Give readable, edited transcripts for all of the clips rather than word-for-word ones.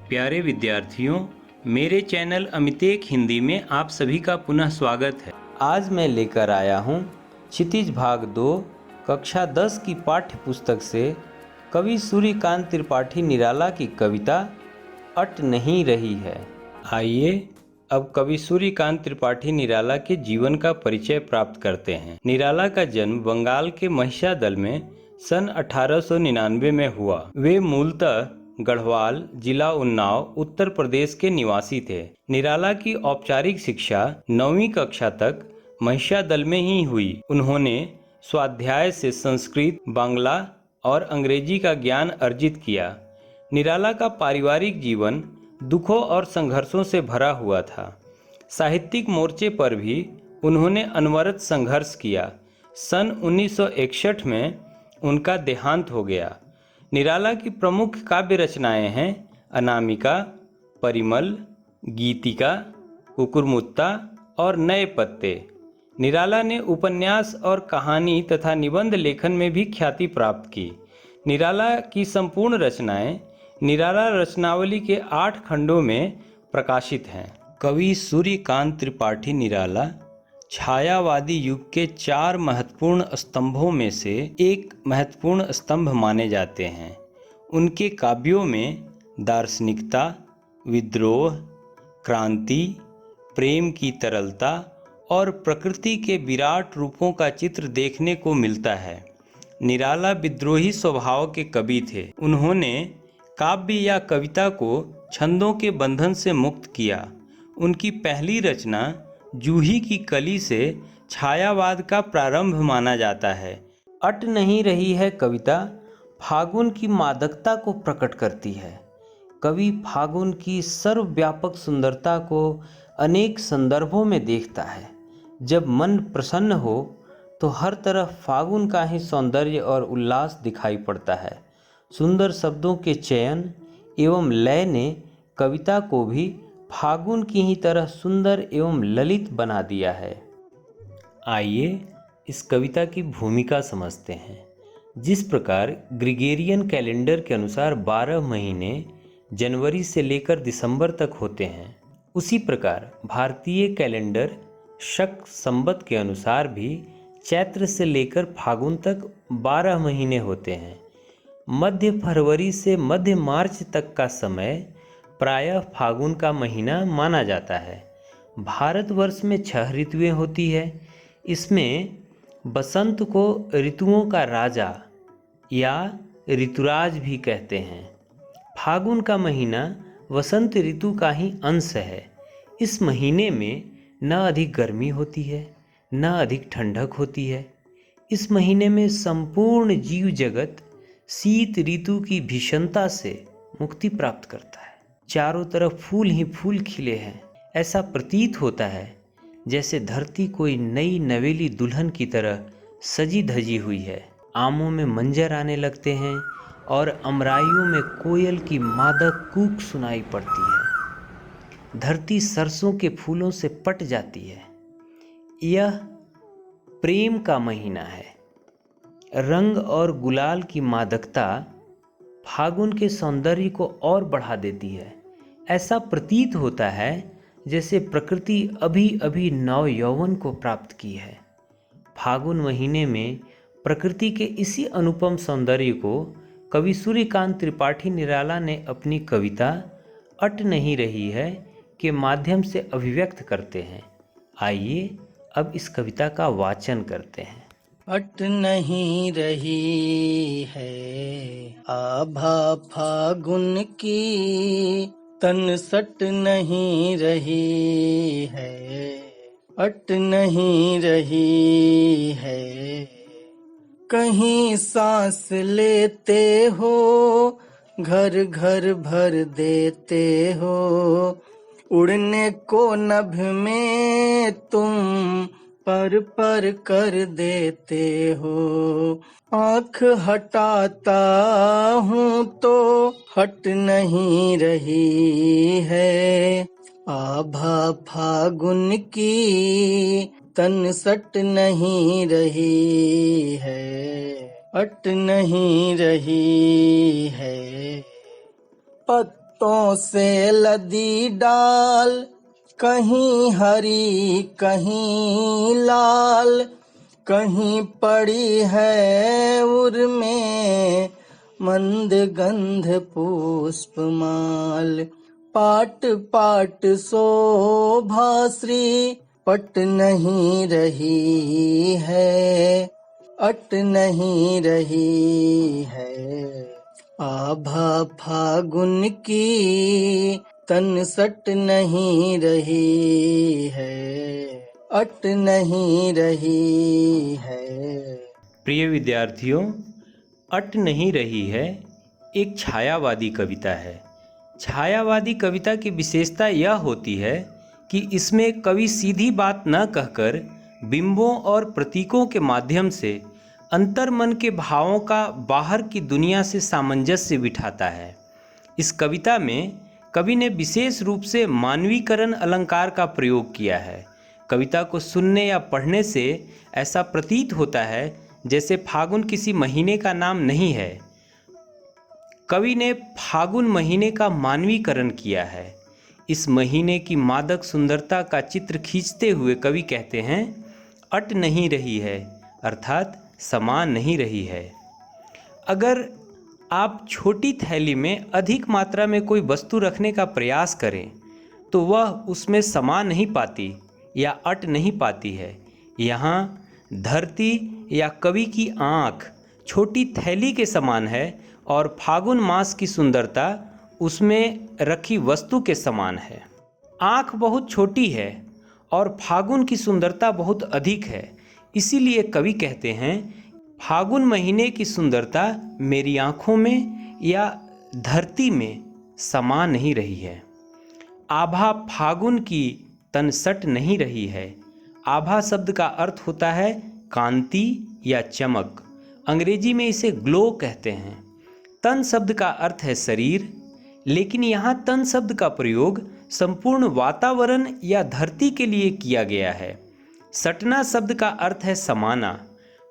प्यारे विद्यार्थियों, मेरे चैनल अमितेक हिंदी में आप सभी का पुनः स्वागत है। आज मैं लेकर आया हूँ क्षितिज भाग 2 कक्षा 10 की पाठ्य पुस्तक से कवि सूर्यकांत त्रिपाठी निराला की कविता अट नहीं रही है। आइए अब कवि सूर्यकांत त्रिपाठी निराला के जीवन का परिचय प्राप्त करते हैं। निराला का जन्म बंगाल के महिषादल में सन 1899 में हुआ। वे मूलतः गढ़वाल, जिला उन्नाव, उत्तर प्रदेश के निवासी थे। निराला की औपचारिक शिक्षा 9वीं कक्षा तक महिषादल में ही हुई। उन्होंने स्वाध्याय से संस्कृत, बांग्ला और अंग्रेजी का ज्ञान अर्जित किया। निराला का पारिवारिक जीवन दुखों और संघर्षों से भरा हुआ था। साहित्यिक मोर्चे पर भी उन्होंने अनवरत संघर्ष किया। सन 1961 में उनका देहांत हो गया। निराला की प्रमुख काव्य रचनाएं हैं अनामिका, परिमल, गीतिका, कुकुरमुत्ता और नए पत्ते। निराला ने उपन्यास और कहानी तथा निबंध लेखन में भी ख्याति प्राप्त की। निराला की संपूर्ण रचनाएं निराला रचनावली के 8 खंडों में प्रकाशित हैं। कवि सूर्यकांत त्रिपाठी निराला छायावादी युग के 4 महत्वपूर्ण स्तंभों में से एक महत्वपूर्ण स्तंभ माने जाते हैं। उनके काव्यों में दार्शनिकता, विद्रोह, क्रांति, प्रेम की तरलता और प्रकृति के विराट रूपों का चित्र देखने को मिलता है। निराला विद्रोही स्वभाव के कवि थे। उन्होंने काव्य या कविता को छंदों के बंधन से मुक्त किया। उनकी पहली रचना जूही की कली से छायावाद का प्रारंभ माना जाता है। अट नहीं रही है कविता फागुन की मादकता को प्रकट करती है। कवि फागुन की सर्वव्यापक सुंदरता को अनेक संदर्भों में देखता है। जब मन प्रसन्न हो तो हर तरफ फागुन का ही सौंदर्य और उल्लास दिखाई पड़ता है। सुंदर शब्दों के चयन एवं लय ने कविता को भी फागुन की ही तरह सुंदर एवं ललित बना दिया है। आइए इस कविता की भूमिका समझते हैं। जिस प्रकार ग्रिगोरियन कैलेंडर के अनुसार 12 महीने जनवरी से लेकर दिसंबर तक होते हैं, उसी प्रकार भारतीय कैलेंडर शक संवत के अनुसार भी चैत्र से लेकर फागुन तक 12 महीने होते हैं। मध्य फरवरी से मध्य मार्च तक का समय प्रायः फागुन का महीना माना जाता है। भारतवर्ष में 6 ऋतुएं होती है। इसमें बसंत को ऋतुओं का राजा या ऋतुराज भी कहते हैं। फागुन का महीना वसंत ऋतु का ही अंश है। इस महीने में न अधिक गर्मी होती है, न अधिक ठंडक होती है। इस महीने में संपूर्ण जीव जगत शीत ऋतु की भीषणता से मुक्ति प्राप्त करता है। चारों तरफ फूल ही फूल खिले हैं। ऐसा प्रतीत होता है जैसे धरती कोई नई नवेली दुल्हन की तरह सजी धजी हुई है। आमों में मंजर आने लगते हैं और अमराइयों में कोयल की मादक कूक सुनाई पड़ती है। धरती सरसों के फूलों से पट जाती है। यह प्रेम का महीना है। रंग और गुलाल की मादकता फागुन के सौंदर्य को और बढ़ा देती है। ऐसा प्रतीत होता है जैसे प्रकृति अभी अभी नव यौवन को प्राप्त की है। फागुन महीने में प्रकृति के इसी अनुपम सौंदर्य को कवि सूर्यकांत त्रिपाठी निराला ने अपनी कविता अट नहीं रही है के माध्यम से अभिव्यक्त करते हैं। आइए अब इस कविता का वाचन करते हैं। अट नहीं रही है आभा फागुन की, तन सट नहीं रही है, अट नहीं रही है। कहीं सांस लेते हो, घर घर भर देते हो, उड़ने को नभ में तुम पर पर कर देते हो। आँख हटाता हूँ तो हट नहीं रही है आभा फागुन की, तन सट नहीं रही है, अट नहीं रही है। पत्तों से लदी डाल, कहीं हरी कहीं लाल, कहीं पड़ी है उर में मंद गंध पुष्पमाल। पाट पाट शोभाश्री पट नहीं रही है, अट नहीं रही है। आभा फागुन की तन सट नहीं रही है, अट नहीं रही है। प्रिय विद्यार्थियों, अट नहीं रही है एक छायावादी कविता है। छायावादी कविता की विशेषता यह होती है कि इसमें कवि सीधी बात न कहकर बिंबों और प्रतीकों के माध्यम से अंतर्मन के भावों का बाहर की दुनिया से सामंजस्य बिठाता है। इस कविता में कवि ने विशेष रूप से मानवीकरण अलंकार का प्रयोग किया है। कविता को सुनने या पढ़ने से ऐसा प्रतीत होता है जैसे फागुन किसी महीने का नाम नहीं है। कवि ने फागुन महीने का मानवीकरण किया है। इस महीने की मादक सुंदरता का चित्र खींचते हुए कवि कहते हैं, अट नहीं रही है, अर्थात समा नहीं रही है। अगर आप छोटी थैली में अधिक मात्रा में कोई वस्तु रखने का प्रयास करें तो वह उसमें समा नहीं पाती या अट नहीं पाती है। यहाँ धरती या कवि की आँख छोटी थैली के समान है और फागुन मास की सुंदरता उसमें रखी वस्तु के समान है। आँख बहुत छोटी है और फागुन की सुंदरता बहुत अधिक है। इसीलिए कवि कहते हैं, फागुन महीने की सुंदरता मेरी आँखों में या धरती में समा नहीं रही है। आभा फागुन की तन सट नहीं रही है। आभा शब्द का अर्थ होता है कांति या चमक। अंग्रेजी में इसे ग्लो कहते हैं। तन शब्द का अर्थ है शरीर, लेकिन यहाँ तन शब्द का प्रयोग संपूर्ण वातावरण या धरती के लिए किया गया है। सटना शब्द का अर्थ है समाना।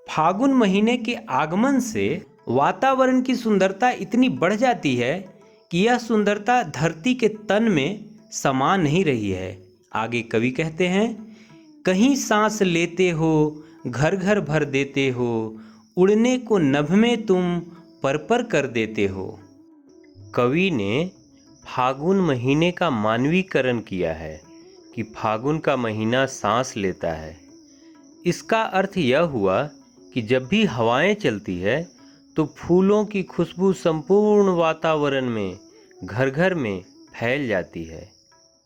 फागुन महीने के आगमन से वातावरण की सुंदरता इतनी बढ़ जाती है कि यह सुंदरता धरती के तन में समा नहीं रही है। आगे कवि कहते हैं, कहीं सांस लेते हो घर घर भर देते हो, उड़ने को नभ में तुम पर कर देते हो। कवि ने फागुन महीने का मानवीकरण किया है कि फागुन का महीना सांस लेता है। इसका अर्थ यह हुआ कि जब भी हवाएं चलती है तो फूलों की खुशबू संपूर्ण वातावरण में घर घर में फैल जाती है।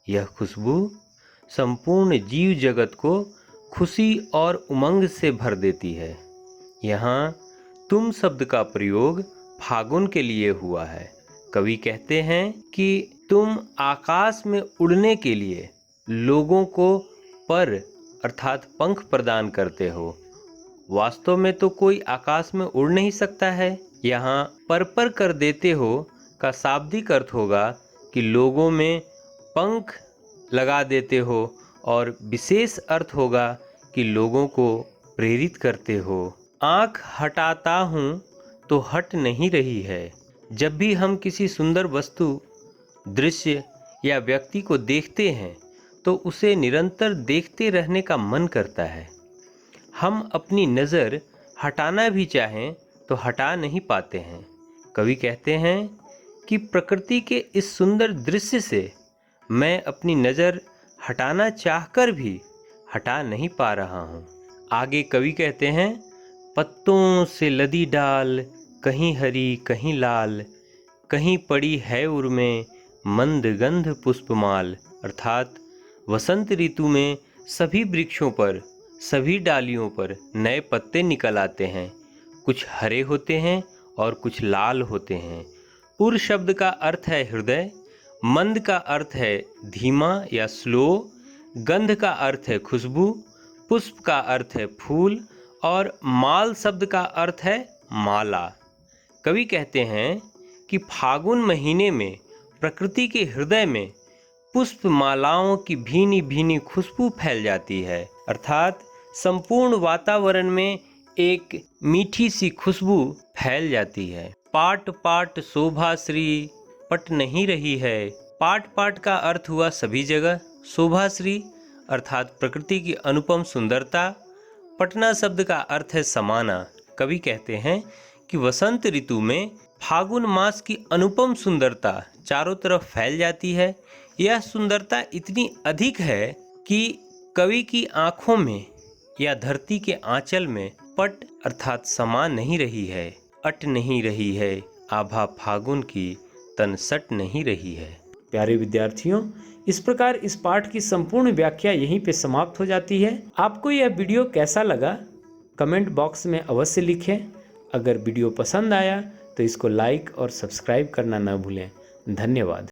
यह खुशबू संपूर्ण जीव जगत को खुशी और उमंग से भर देती है। यहाँ तुम शब्द का प्रयोग फागुन के लिए हुआ है। कवि कहते हैं कि तुम आकाश में उड़ने के लिए लोगों को पर अर्थात पंख प्रदान करते हो। वास्तव में तो कोई आकाश में उड़ नहीं सकता है। यहाँ पर कर देते हो का शाब्दिक अर्थ होगा कि लोगों में पंख लगा देते हो, और विशेष अर्थ होगा कि लोगों को प्रेरित करते हो। आँख हटाता हूँ तो हट नहीं रही है। जब भी हम किसी सुंदर वस्तु, दृश्य या व्यक्ति को देखते हैं तो उसे निरंतर देखते रहने का मन करता है। हम अपनी नज़र हटाना भी चाहें तो हटा नहीं पाते हैं। कवि कहते हैं कि प्रकृति के इस सुंदर दृश्य से मैं अपनी नज़र हटाना चाहकर भी हटा नहीं पा रहा हूँ। आगे कवि कहते हैं, पत्तों से लदी डाल, कहीं हरी कहीं लाल, कहीं पड़ी है उर में मंद गंध पुष्पमाल। अर्थात वसंत ऋतु में सभी वृक्षों पर, सभी डालियों पर नए पत्ते निकल आते हैं। कुछ हरे होते हैं और कुछ लाल होते हैं। उर शब्द का अर्थ है हृदय, मंद का अर्थ है धीमा या स्लो, गंध का अर्थ है खुशबू, पुष्प का अर्थ है फूल और माल शब्द का अर्थ है माला। कवि कहते हैं कि फागुन महीने में प्रकृति के हृदय में पुष्प मालाओं की भीनी भीनी खुशबू फैल जाती है। अर्थात संपूर्ण वातावरण में एक मीठी सी खुशबू फैल जाती है। पाट पाट शोभा श्री पट नहीं रही है। पाट पाट का अर्थ हुआ सभी जगह। शोभाश्री अर्थात प्रकृति की अनुपम सुंदरता। पटना शब्द का अर्थ है समाना। कवि कहते हैं कि वसंत ऋतु में फागुन मास की अनुपम सुंदरता चारों तरफ फैल जाती है। यह सुंदरता इतनी अधिक है कि कवि की आंखों में या धरती के आंचल में पट अर्थात समा नहीं रही है, अट नहीं रही है, आभा फागुन की तन सट नहीं रही है। प्यारे विद्यार्थियों, इस प्रकार इस पाठ की संपूर्ण व्याख्या यहीं पे समाप्त हो जाती है। आपको यह वीडियो कैसा लगा कमेंट बॉक्स में अवश्य लिखें। अगर वीडियो पसंद आया तो इसको लाइक और सब्सक्राइब करना न भूलें। धन्यवाद।